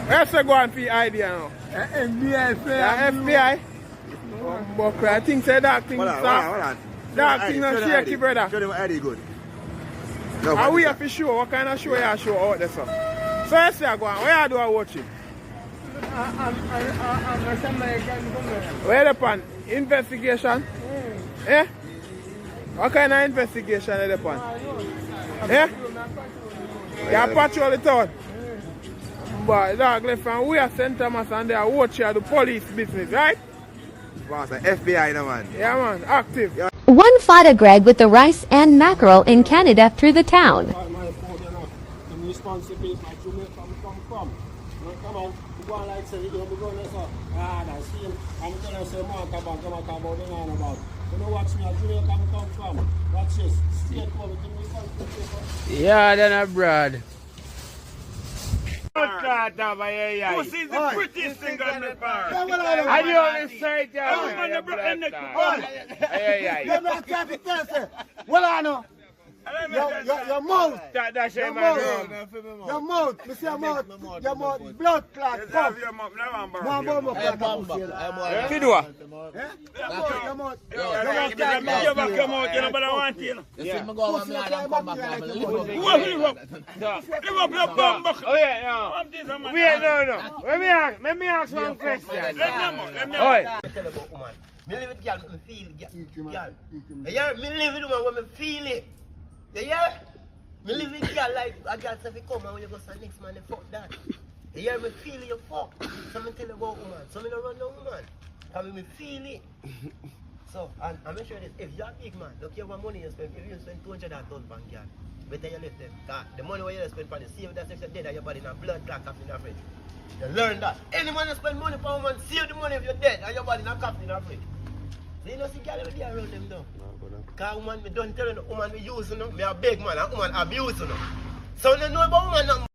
Where's the going for your idea now? FBI, Yeah, FBI? But I think say that thing Hold on. that thing not shaky, brother. Show them ID good. Are we have to show? What kind of show you show out there, sir? So you say go on, where you do I watch it? Where the pan? Investigation? Eh? What kind of investigation is the pan? Eh? You patrol the town? But dog left from we are St. Thomas and they are watching the police business, right? Boss, FBI no man. Yeah man, active. Yeah. One Fada Greg with the rice and mackerel in Canada through the town. Yeah, then abroad. Who sees the prettiest thing on the bar? I do only say Well, I know. Your mouth. That's Your mouth. You see your mouth. Your mouth. Blood clot. Pump. Your mouth. Fidua. Your mouth. Oh yeah, no. Wait, no. Let me ask one question. Oi. Me live with girl, me feel girl. You hear? Me live with woman when me feel it. You hear? Me live with girl like a girl say if you come and when you go to the next man, they fuck that. You hear? Me feel you fuck. So me tell you about woman. So me don't run no woman. Cause me feel it. So, and I make sure this, if you're a big man, look here what money you spend. If you spend 200,000 pounds, girl, better you left them. Cause the money where you spend for the save that if you're dead and your body in a blood clot in a fridge. You learn that. Any man that spend money for a woman, save the money if you're dead and your body in a cup in a fridge. So you know see girl every day around them though. Cause woman, me don't tell you the woman we use you know. Me a big man and woman abuse you know. So you know about woman nothing.